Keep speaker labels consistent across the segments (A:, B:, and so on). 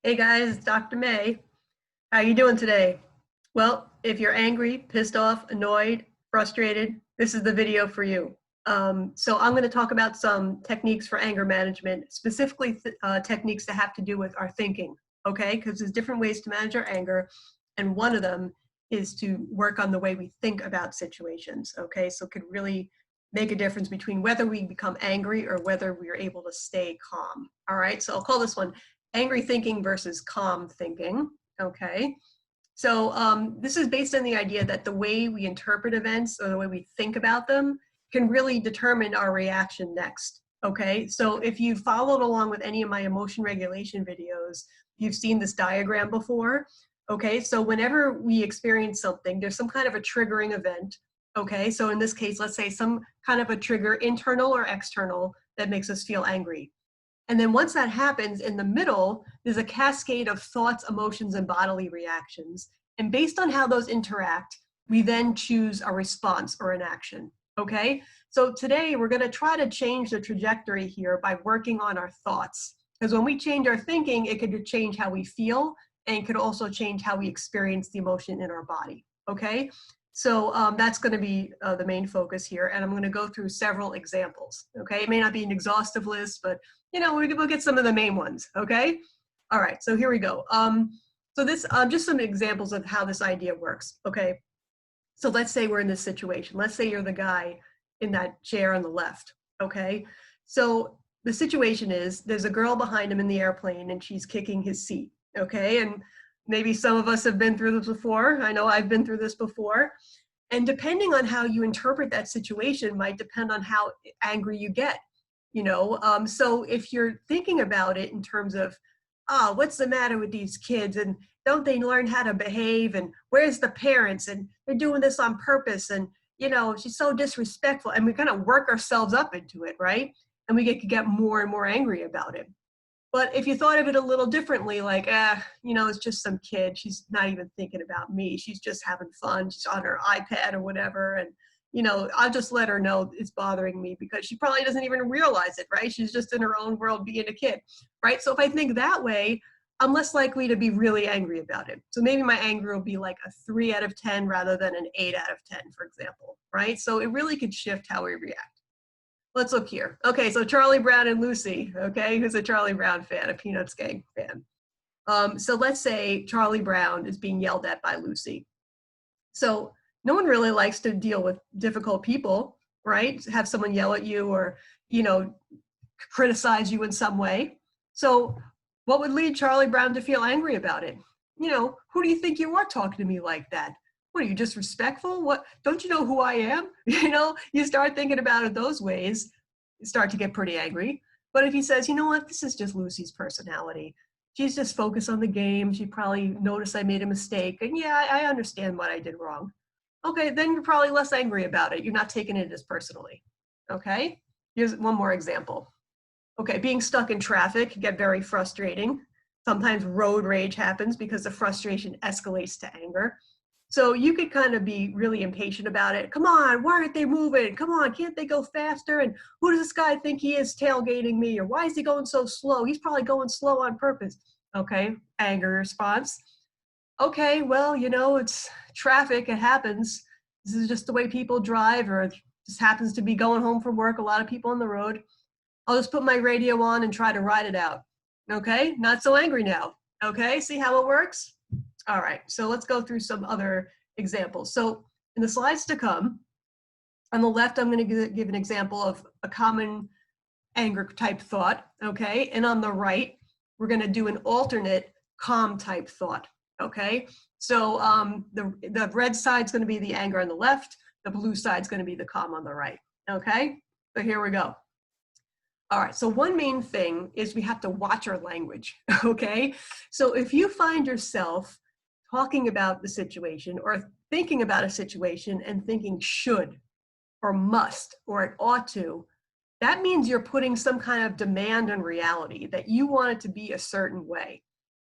A: Hey guys, it's Dr. May. How you doing today? Well, if you're angry, pissed off, annoyed, frustrated, this is the video for you. So I'm going to talk about some techniques for anger management, specifically techniques that have to do with our thinking, okay? Because there's different ways to manage our anger, and one of them is to work on the way we think about situations, okay? So it could really make a difference between whether we become angry or whether we are able to stay calm, all right? So I'll call this one angry thinking versus calm thinking, okay? So this is based on the idea that the way we interpret events or the way we think about them can really determine our reaction next, okay? So if you followed along with any of my emotion regulation videos, you've seen this diagram before, okay? So whenever we experience something, there's some kind of a triggering event, okay? So in this case, let's say some kind of a trigger, internal or external, that makes us feel angry. And then once that happens, in the middle, there's a cascade of thoughts, emotions, and bodily reactions. And based on how those interact, we then choose a response or an action, okay? So today, we're gonna try to change the trajectory here by working on our thoughts. Because when we change our thinking, it could change how we feel, and it could also change how we experience the emotion in our body, okay? So that's gonna be the main focus here, and I'm gonna go through several examples, okay? It may not be an exhaustive list, but we'll get some of the main ones, okay? All right, so here we go. So this, just some examples of how this idea works, okay? So let's say we're in this situation. Let's say you're the guy in that chair on the left, okay? So the situation is there's a girl behind him in the airplane and she's kicking his seat, okay? And maybe some of us have been through this before. I know I've been through this before. And depending on how you interpret that situation might depend on how angry you get. So if you're thinking about it in terms of, what's the matter with these kids, and don't they learn how to behave, and where's the parents, and they're doing this on purpose, and she's so disrespectful, and we kind of work ourselves up into it, right? And we get more and more angry about it. But if you thought of it a little differently, like, it's just some kid, she's not even thinking about me, she's just having fun, she's on her iPad or whatever, and I'll just let her know it's bothering me because she probably doesn't even realize it, right? She's just in her own world being a kid, right? So if I think that way, I'm less likely to be really angry about it. So maybe my anger will be like a 3 out of 10 rather than an 8 out of 10, for example, right? So it really could shift how we react. Let's look here. Okay, so Charlie Brown and Lucy, okay? Who's a Charlie Brown fan, a Peanuts gang fan? So let's say Charlie Brown is being yelled at by Lucy. So no one really likes to deal with difficult people, right? Have someone yell at you or, criticize you in some way. So what would lead Charlie Brown to feel angry about it? Who do you think you are talking to me like that? What, are you disrespectful? What, don't you know who I am? You start thinking about it those ways, you start to get pretty angry. But if he says, you know what, this is just Lucy's personality. She's just focused on the game. She probably noticed I made a mistake. And yeah, I understand what I did wrong. Okay, then you're probably less angry about it. You're not taking it as personally. Okay, here's one more example. Okay, being stuck in traffic can get very frustrating. Sometimes road rage happens because the frustration escalates to anger. So you could kind of be really impatient about it. Come on, why aren't they moving? Come on, can't they go faster? And who does this guy think he is tailgating me? Or why is he going so slow? He's probably going slow on purpose. Okay, anger response. Okay, well, it's traffic, it happens. This is just the way people drive, or it just happens to be going home from work, a lot of people on the road. I'll just put my radio on and try to ride it out. Okay, not so angry now. Okay, see how it works? All right, so let's go through some other examples. So in the slides to come, on the left, I'm going to give an example of a common anger type thought, okay? And on the right, we're going to do an alternate calm type thought, okay? So the red side's going to be the anger on the left, the blue side's going to be the calm on the right, okay? So here we go. All right, so one main thing is we have to watch our language, okay? So if you find yourself talking about the situation or thinking about a situation and thinking should or must or it ought to, that means you're putting some kind of demand on reality that you want it to be a certain way.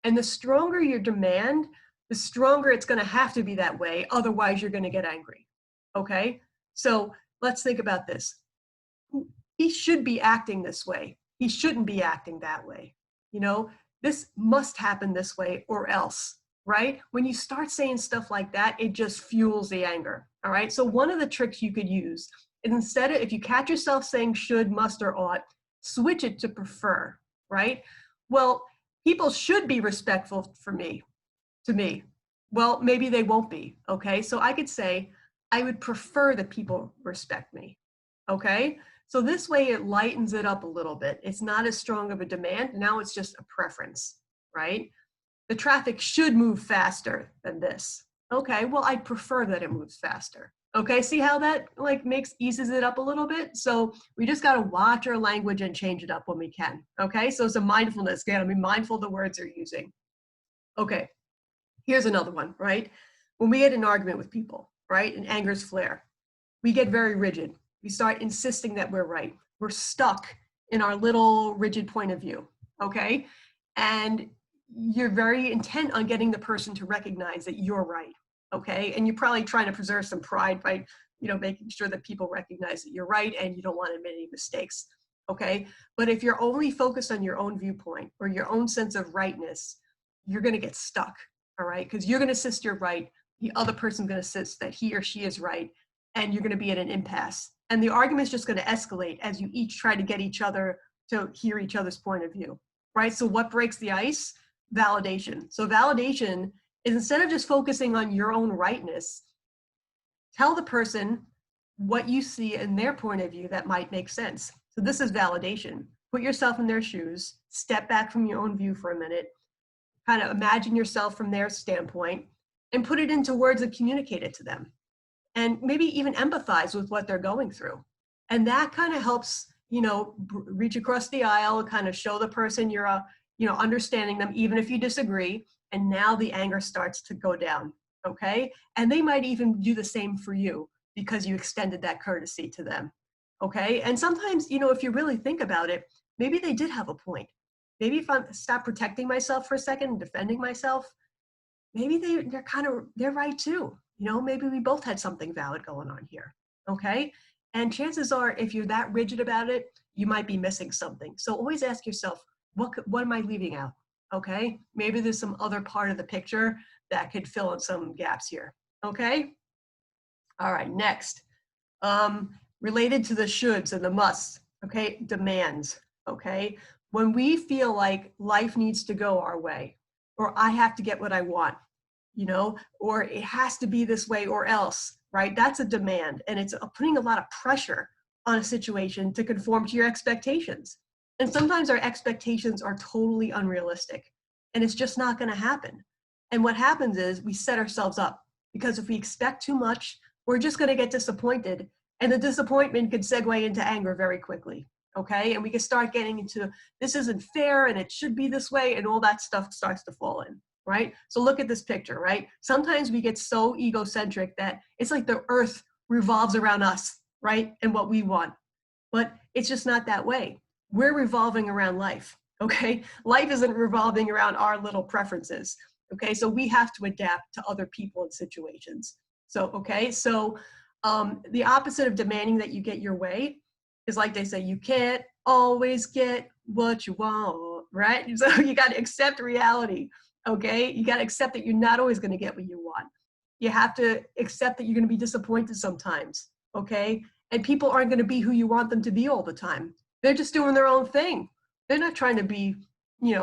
A: And the stronger your demand, the stronger it's going to have to be that way. Otherwise, you're going to get angry. Okay? So let's think about this. He should be acting this way. He shouldn't be acting that way. this must happen this way or else, right? When you start saying stuff like that, it just fuels the anger, all right? So one of the tricks you could use is, instead of, if you catch yourself saying should, must, or ought, switch it to prefer, right? Well, people should be respectful to me. Well, maybe they won't be, okay? So I could say, I would prefer that people respect me, okay? So this way it lightens it up a little bit. It's not as strong of a demand. Now it's just a preference, right? The traffic should move faster than this. Okay, well, I'd prefer that it moves faster. Okay, see how that like eases it up a little bit? So we just got to watch our language and change it up when we can. Okay, so it's a mindfulness. Got to be mindful of the words they're using. Okay, here's another one, right? When we get an argument with people, right, and angers flare, we get very rigid. We start insisting that we're right. We're stuck in our little rigid point of view, okay? And you're very intent on getting the person to recognize that you're right, okay? And you're probably trying to preserve some pride by, making sure that people recognize that you're right and you don't want to admit any mistakes, okay? But if you're only focused on your own viewpoint or your own sense of rightness, you're going to get stuck, all right? Because you're going to insist you're right. The other person's going to insist that he or she is right, and you're going to be at an impasse. And the argument is just going to escalate as you each try to get each other to hear each other's point of view, right? So what breaks the ice? Validation. So validation is, instead of just focusing on your own rightness, tell the person what you see in their point of view that might make sense. So this is validation. Put yourself in their shoes, step back from your own view for a minute, kind of imagine yourself from their standpoint, and put it into words and communicate it to them. And maybe even empathize with what they're going through. And that kind of helps, reach across the aisle, kind of show the person you're, understanding them, even if you disagree. And now the anger starts to go down, okay? And they might even do the same for you because you extended that courtesy to them, okay? And sometimes, if you really think about it, maybe they did have a point. Maybe if I stop protecting myself for a second and defending myself, maybe they're right too. Maybe we both had something valid going on here, okay? And chances are, if you're that rigid about it, you might be missing something. So always ask yourself, what am I leaving out, okay? Maybe there's some other part of the picture that could fill in some gaps here, okay? All right, next. Related to the shoulds and the musts, okay? Demands, okay? When we feel like life needs to go our way, or I have to get what I want, or it has to be this way or else, right? That's a demand, and it's putting a lot of pressure on a situation to conform to your expectations. And sometimes our expectations are totally unrealistic, and it's just not going to happen. And what happens is we set ourselves up, because if we expect too much, we're just going to get disappointed, and the disappointment could segue into anger very quickly, okay? And we can start getting into, this isn't fair, and it should be this way, and all that stuff starts to fall in. Right? So look at this picture, right? Sometimes we get so egocentric that it's like the earth revolves around us, right? And what we want. But it's just not that way. We're revolving around life, okay? Life isn't revolving around our little preferences, okay? So we have to adapt to other people and situations. So, okay, so the opposite of demanding that you get your way is, like they say, you can't always get what you want, right? So you got to accept reality. Okay, you got to accept that you're not always going to get what you want. You have to accept that you're going to be disappointed sometimes, okay? And people aren't going to be who you want them to be all the time. They're just doing their own thing. They're not trying to be,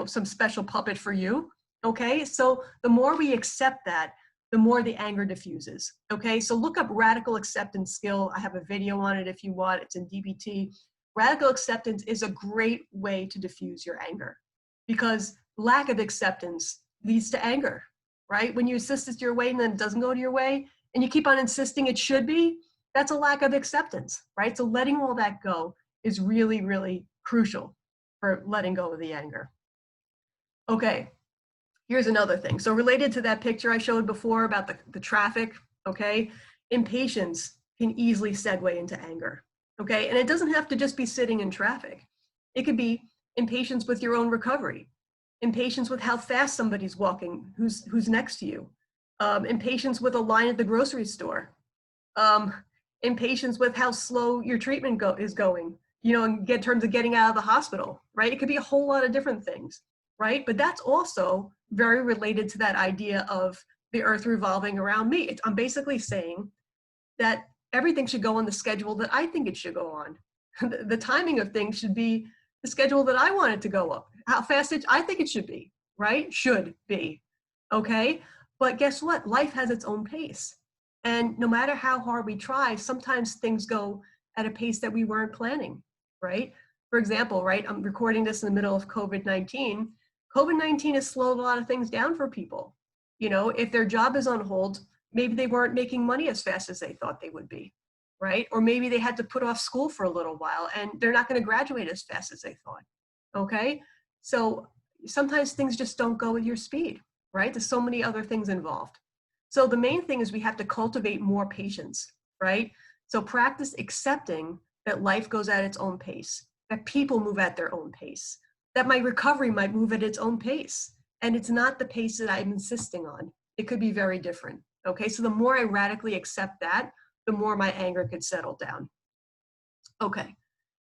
A: some special puppet for you, okay? So the more we accept that, the more the anger diffuses, okay? So look up radical acceptance skill. I have a video on it if you want. It's in DBT. Radical acceptance is a great way to diffuse your anger, because lack of acceptance leads to anger, right? When you insist it's your way and then it doesn't go to your way, and you keep on insisting it should be, that's a lack of acceptance, right? So letting all that go is really, really crucial for letting go of the anger. Okay, here's another thing. So related to that picture I showed before about the traffic, okay? Impatience can easily segue into anger, okay? And it doesn't have to just be sitting in traffic. It could be impatience with your own recovery, impatience with how fast somebody's walking who's next to you, impatience with a line at the grocery store, impatience with how slow your treatment is going, in terms of getting out of the hospital, right? It could be a whole lot of different things, right? But that's also very related to that idea of the earth revolving around me. I'm basically saying that everything should go on the schedule that I think it should go on. The timing of things should be the schedule that I want it to go up, how fast I think it should be, right? Should be, okay? But guess what? Life has its own pace. And no matter how hard we try, sometimes things go at a pace that we weren't planning, right? For example, right, I'm recording this in the middle of COVID-19. COVID-19 has slowed a lot of things down for people. You know, if their job is on hold, maybe they weren't making money as fast as they thought they would be, right? Or maybe they had to put off school for a little while and they're not going to graduate as fast as they thought, okay? So sometimes things just don't go with your speed, right? There's so many other things involved. So the main thing is we have to cultivate more patience, right? So practice accepting that life goes at its own pace, that people move at their own pace, that my recovery might move at its own pace. And it's not the pace that I'm insisting on. It could be very different. Okay, so the more I radically accept that, the more my anger could settle down. Okay,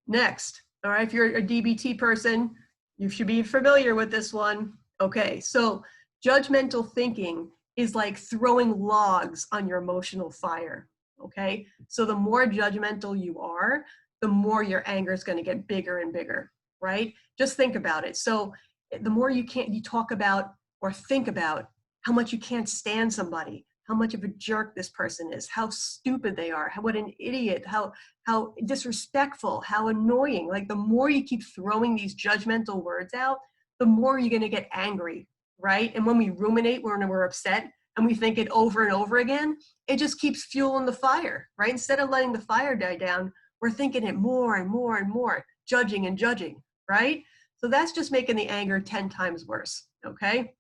A: next. All right, if you're a DBT person, you should be familiar with this one. Okay, so judgmental thinking is like throwing logs on your emotional fire. Okay, so the more judgmental you are, the more your anger is going to get bigger and bigger, right? Just think about it. So the more you talk about or think about how much you can't stand somebody, how much of a jerk this person is, how stupid they are, what an idiot, how disrespectful, how annoying. Like the more you keep throwing these judgmental words out, the more you're going to get angry, right? And when we ruminate, when we're upset and we think it over and over again, it just keeps fueling the fire, right? Instead of letting the fire die down, we're thinking it more and more and more, judging and judging, right? So that's just making the anger 10 times worse, okay?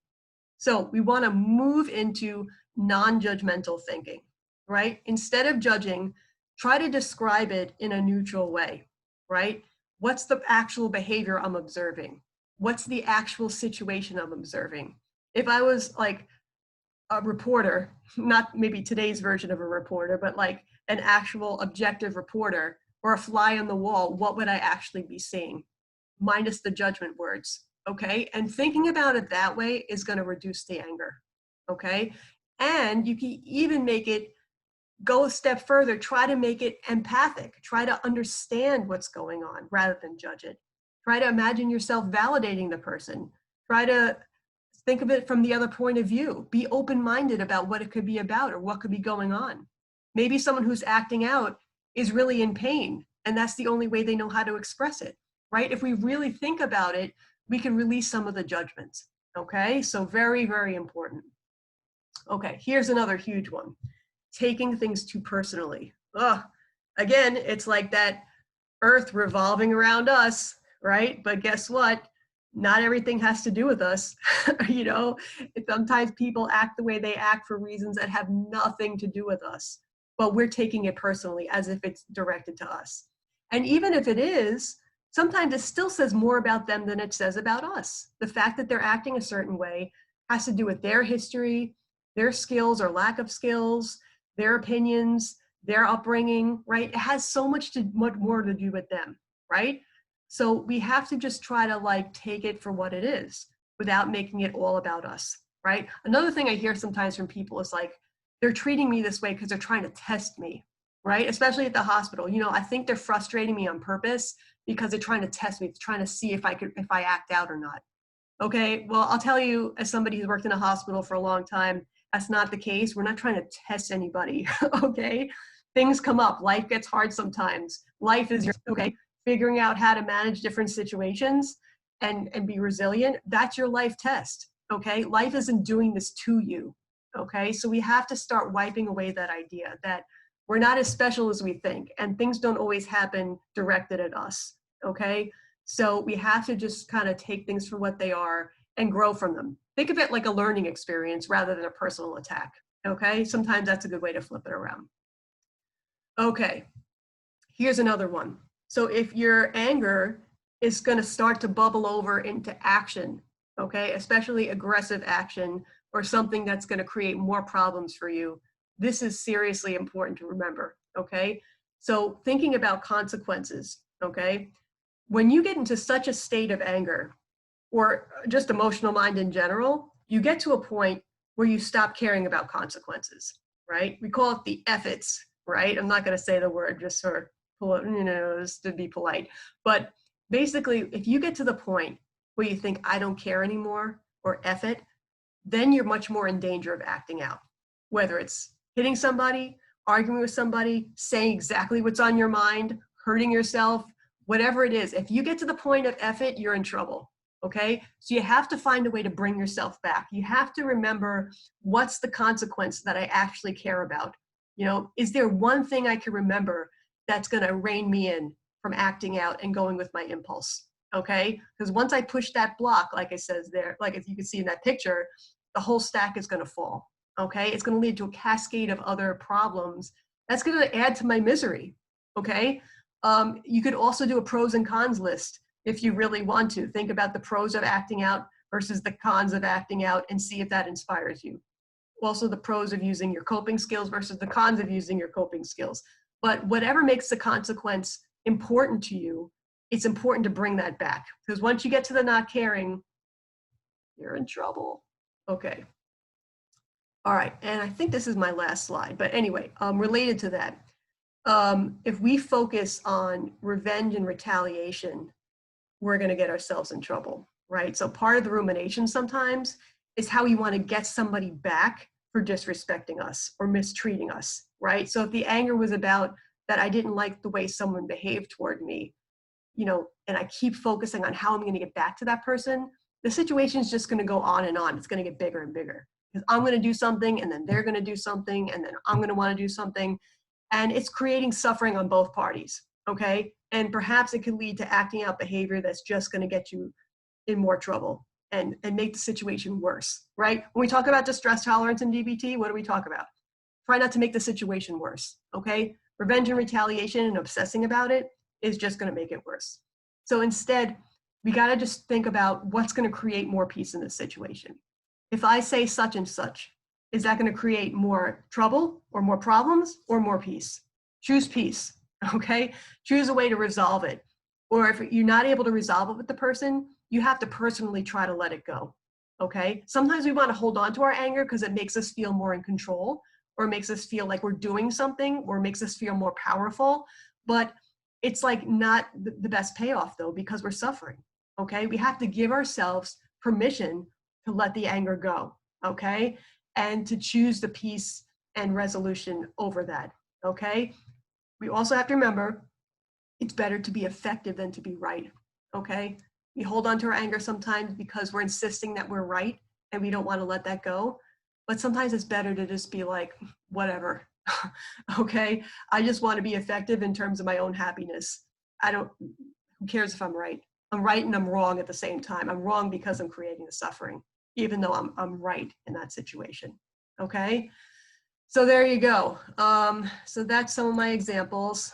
A: So we want to move into non-judgmental thinking, right? Instead of judging, try to describe it in a neutral way, right? What's the actual behavior I'm observing? What's the actual situation I'm observing? If I was like a reporter, not maybe today's version of a reporter, but like an actual objective reporter or a fly on the wall, what would I actually be seeing? Minus the judgment words, okay? And thinking about it that way is going to reduce the anger, okay? And you can even make it go a step further, try to make it empathic, try to understand what's going on rather than judge it. Try to imagine yourself validating the person. Try to think of it from the other point of view. Be open-minded about what it could be about or what could be going on. Maybe someone who's acting out is really in pain, and that's the only way they know how to express it, right? If we really think about it, we can release some of the judgments, okay? So very, very important. Okay, here's another huge one. Taking things too personally. Ugh. Again, it's like that earth revolving around us, right? But guess what? Not everything has to do with us. You know, sometimes people act the way they act for reasons that have nothing to do with us, but we're taking it personally as if it's directed to us. And even if it is, sometimes it still says more about them than it says about us. The fact that they're acting a certain way has to do with their history, their skills or lack of skills, their opinions, their upbringing, right? It has so much more to do with them, right? So we have to just try to like take it for what it is without making it all about us, right? Another thing I hear sometimes from people is like, they're treating me this way because they're trying to test me, right? Especially at the hospital. You know, I think they're frustrating me on purpose because they're trying to test me, trying to see if I act out or not. Okay, well, I'll tell you, as somebody who's worked in a hospital for a long time, that's not the case. We're not trying to test anybody, okay? Things come up. Life gets hard sometimes. Life is, okay, figuring out how to manage different situations and be resilient. That's your life test, okay? Life isn't doing this to you, okay? So we have to start wiping away that idea that we're not as special as we think and things don't always happen directed at us, okay? So we have to just kind of take things for what they are and grow from them. Think of it like a learning experience rather than a personal attack, okay? Sometimes that's a good way to flip it around. Okay, here's another one. So if your anger is going to start to bubble over into action, okay, especially aggressive action or something that's going to create more problems for you, this is seriously important to remember, okay? So thinking about consequences, okay? When you get into such a state of anger or just emotional mind in general, you get to a point where you stop caring about consequences, right? We call it the efforts, right? I'm not going to say the word just for, just to be polite. But basically, if you get to the point where you think, I don't care anymore, or F it, then you're much more in danger of acting out. Whether it's hitting somebody, arguing with somebody, saying exactly what's on your mind, hurting yourself, whatever it is. If you get to the point of F it, you're in trouble. Okay, so you have to find a way to bring yourself back. You have to remember, what's the consequence that I actually care about? You know, is there one thing I can remember that's going to rein me in from acting out and going with my impulse? Okay, because once I push that block, like it says there, like if you can see in that picture, the whole stack is going to fall. Okay, it's going to lead to a cascade of other problems that's going to add to my misery. Okay, you could also do a pros and cons list. If you really want to, think about the pros of acting out versus the cons of acting out and see if that inspires you. Also the pros of using your coping skills versus the cons of using your coping skills. But whatever makes the consequence important to you, it's important to bring that back. Because once you get to the not caring, you're in trouble. Okay. All right, and I think this is my last slide, but anyway, related to that, if we focus on revenge and retaliation, we're going to get ourselves in trouble, right? So part of the rumination sometimes is how we want to get somebody back for disrespecting us or mistreating us, right? So if the anger was about that I didn't like the way someone behaved toward me, you know, and I keep focusing on how I'm going to get back to that person, the situation is just going to go on and on. It's going to get bigger and bigger because I'm going to do something and then they're going to do something and then I'm going to want to do something. And it's creating suffering on both parties. Okay. And perhaps it could lead to acting out behavior that's just going to get you in more trouble and make the situation worse, right? When we talk about distress tolerance in DBT, what do we talk about? Try not to make the situation worse. Okay. Revenge and retaliation and obsessing about it is just going to make it worse. So instead, we got to just think about what's going to create more peace in this situation. If I say such and such, is that going to create more trouble or more problems or more peace? Choose peace, okay? Choose a way to resolve it. Or if you're not able to resolve it with the person, you have to personally try to let it go, okay? Sometimes we want to hold on to our anger because it makes us feel more in control, or it makes us feel like we're doing something, or makes us feel more powerful. But it's like not the best payoff though, because we're suffering, okay? We have to give ourselves permission to let the anger go, okay? And to choose the peace and resolution over that, okay? We also have to remember, it's better to be effective than to be right, okay? We hold on to our anger sometimes because we're insisting that we're right and we don't want to let that go. But sometimes it's better to just be like, whatever, okay? I just want to be effective in terms of my own happiness. Who cares if I'm right? I'm right and I'm wrong at the same time. I'm wrong because I'm creating the suffering, even though I'm right in that situation, okay? So there you go. So that's some of my examples.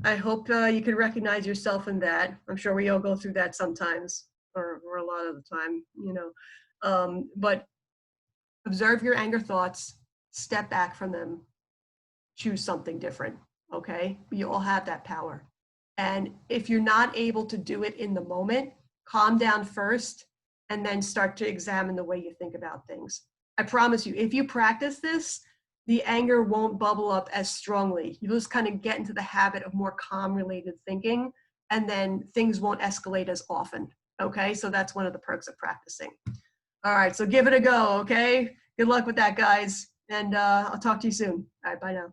A: I hope you can recognize yourself in that. I'm sure we all go through that sometimes, or a lot of the time, you know. But observe your anger thoughts, step back from them, choose something different, okay? We all have that power. And if you're not able to do it in the moment, calm down first and then start to examine the way you think about things. I promise you, if you practice this, the anger won't bubble up as strongly. You'll just kind of get into the habit of more calm related thinking, and then things won't escalate as often, okay? So that's one of the perks of practicing. All right, so give it a go, okay? Good luck with that, guys. And I'll talk to you soon. All right, bye now.